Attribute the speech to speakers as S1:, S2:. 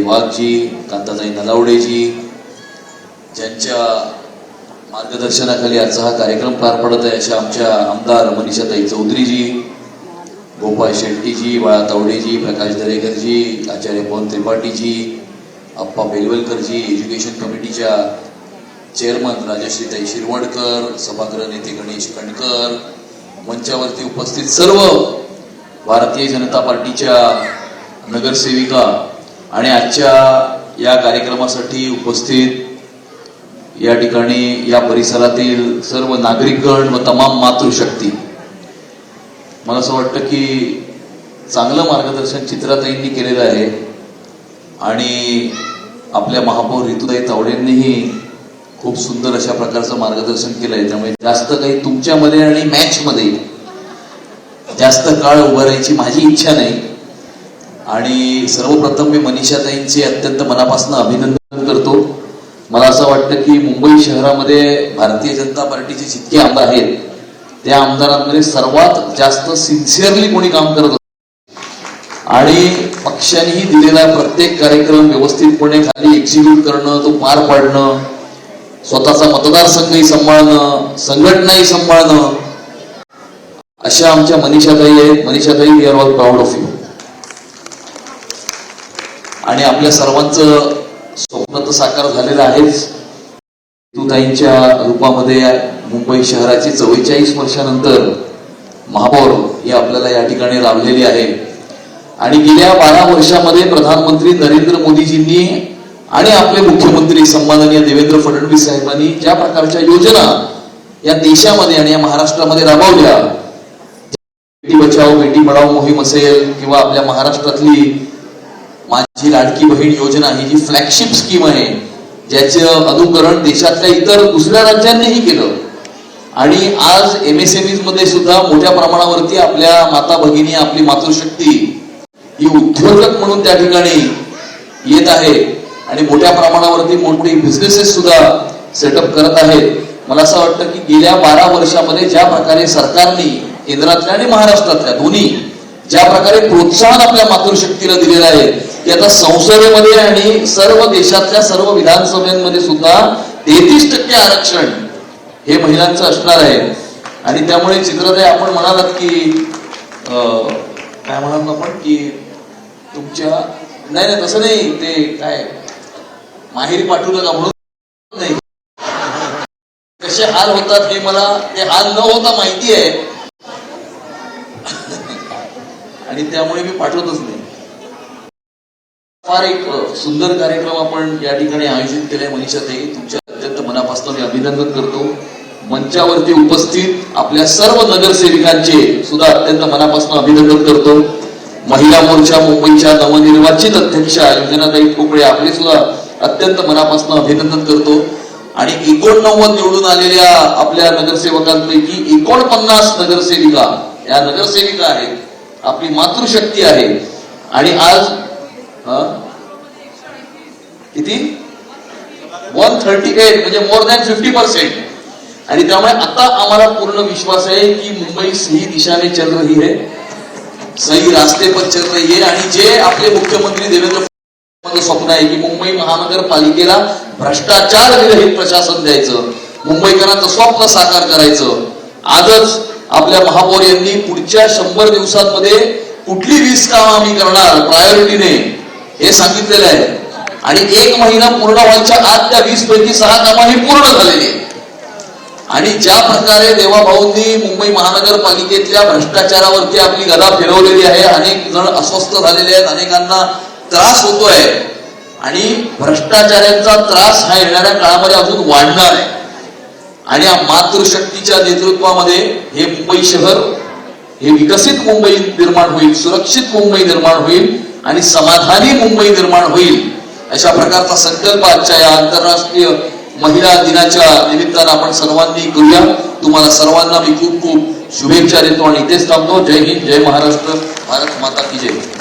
S1: वाघजी, कांताताई नलावडेजी, ज्यांच्या मार्गदर्शनाखाली आजचा हा कार्यक्रम पार पडत आहे, अशा आमच्या आमदार मनीषाताई चौधरीजी, गोपाळ शेट्टीजी, बाळा तावडेजी, प्रकाश दरेकरजी, आचार्य पवन त्रिपाठीजी, अप्पा बेलवलकरजी, एज्युकेशन कमिटीच्या चेअरमन राजश्रीताई शिरवणकर, सभागृह नेते गणेश कणकर, मंचावरती उपस्थित सर्व भारतीय जनता पार्टीच्या नगरसेविका आणि आजच्या या कार्यक्रमासाठी उपस्थित या ठिकाणी या परिसरातील सर्व नागरिकगण व तमाम मातृशक्ती, मला असं वाटतं की चांगलं मार्गदर्शन चित्राताईंनी केलेलं आहे आणि आपल्या महापौर ऋतुताई तावडेंनीही खूप सुंदर अशा प्रकारचं मार्गदर्शन केलंय. त्यामुळे जास्त काही तुमच्यामध्ये आणि मॅचमध्ये जास्त काळ उभं राहायची माझी इच्छा नाही. आणि सर्वप्रथम मी मनीषाताईंचे अत्यंत मनापासून अभिनंदन करतो. मला असं वाटतं की मुंबई शहरामध्ये भारतीय जनता पार्टीचे जितके आमदार आहेत त्या आमदारांमध्ये सर्वात जास्त सिन्सिअरली कोणी काम करत होतं आणि पक्षानेही दिलेला प्रत्येक कार्यक्रम व्यवस्थितपणे खाली एक्झिक्यूट करणं, तो पार पाडणं, स्वतःचा मतदारसंघही सांभाळणं, संघटनाही सांभाळणं, अशा आमच्या मनीषाताई आहेत. मनीषाताई, we are all proud of you. आणि आपल्या सर्वांचं स्वप्न तर साकार झालेलं आहेच. ऋतुताईंच्या रूपामध्ये मुंबई शहराची 44 वर्षानंतर महापौर ही आपल्याला या ठिकाणी लाभलेली आहे. आणि गेल्या 12 वर्षामध्ये प्रधानमंत्री नरेंद्र मोदीजींनी आणि आपले मुख्यमंत्री सन्माननीय देवेंद्र फडणवीस साहेबांनी ज्या प्रकारच्या योजना या देशामध्ये आणि या महाराष्ट्रामध्ये राबवल्या, बेटी बचाओ बेटी पढाओ मोहीम असेल किंवा आपल्या महाराष्ट्रातली माझी लाडकी बहीण योजना ही जी फ्लॅगशिप स्कीम आहे, ज्याचं अनुकरण देशातल्या इतर दुसऱ्या राज्यांनीही केलं. आणि आज MSMEs मध्ये सुद्धा मोठ्या प्रमाणावरती आपल्या माता भगिनी, आपली मातृशक्ती ही उद्योजक म्हणून त्या ठिकाणी येत आहे आणि मोठ्या प्रमाणावरती मोठे बिझनेसेस सुद्धा सेटअप करत आहेत. मला असं वाटतं की गेल्या 12 वर्षामध्ये ज्या प्रकारे सरकारने केंद्रातल्या आणि महाराष्ट्रातल्या दोन्ही ज्या प्रकारे प्रोत्साहन आपल्या मातृशक्तीला दिलेलं आहे, की आता संसदेमध्ये आणि सर्व देशातल्या सर्व विधानसभांमध्ये सुद्धा 33% आरक्षण हे महिलांचं असणार आहे. आणि त्यामुळे चित्रताई, आपण म्हणालात की काय म्हणाल आपण की तुमच्या नाही तसं नाही, ते काय माहेरी पाठवलं का म्हणून नाही, कसे हाल होतात हे मला ते हाल न होता माहिती आहे आणि त्यामुळे मी पाठवतच नाही. फार एक सुंदर कार्यक्रम आपण या ठिकाणी आयोजित केलाय. मनीषाताई, तुमच्या अत्यंत मनापासून मी अभिनंदन करतो. मंचावरती उपस्थित आपल्या सर्व नगरसेविकांचे सुद्धा अत्यंत मनापासून अभिनंदन करतो. महिला मोर्चा मुंबईच्या नवनिर्वाचित अध्यक्षा योजनाताई ठोकळे, आपले सुद्धा अत्यंत मनापासून अभिनंदन करतो. आणि 89 निवडून आलेल्या आपल्या नगरसेवकांपैकी 49 नगरसेविका या नगरसेविका आहेत, आपली मातृशक्ती आहे. आणि आज किती 138 म्हणजे मोर दॅन 50%. आणि त्यामुळे आता आम्हाला पूर्ण विश्वास आहे की मुंबई सही दिशा में चल रही है, सही रास्ते पर चल रही है. आणि जे आपले मुख्यमंत्री देवेंद्र फडणवीस स्वप्न आहे की मुंबई महानगरपालिकेला भ्रष्टाचार विरहित प्रशासन द्यायचं, मुंबईकरांचं स्वप्न साकार करायचं. आजच आपल्या महापौर यांनी पुढच्या 100 दिवसांमध्ये कुठली 20 कामं आम्ही करणार प्रायोरिटीने हे सांगितलेलं आहे. आणि 1 महिना पूर्ण व्हायच्या आत त्या 20 पैकी 6 कामं ही पूर्ण झालेली. आणि ज्या प्रकारे देवाभाऊंनी मुंबई महानगरपालिकेतल्या भ्रष्टाचारावरती आपली गदा फिरवलेली आहे, अनेक जण अस्वस्थ झालेले आहेत, अनेकांना त्रास होतोय आणि भ्रष्टाचारांचा त्रास हा येणाऱ्या काळामध्ये अजून वाढणार आहे. आणि मातृशक्तीच्या नेतृत्वामध्ये हे मुंबई शहर हे विकसित मुंबई निर्माण होईल, सुरक्षित मुंबई निर्माण होईल आणि समाधानी मुंबई निर्माण होईल, अशा प्रकारचा संकल्प आजच्या या आंतरराष्ट्रीय महिला दिनाच्या निमित्तानं आपण सर्वांनी करूया. तुम्हाला सर्वांना मी खूप खूप शुभेच्छा देतो आणि इथेच थांबतो. जय हिंद, जय महाराष्ट्र, भारत माता की जय.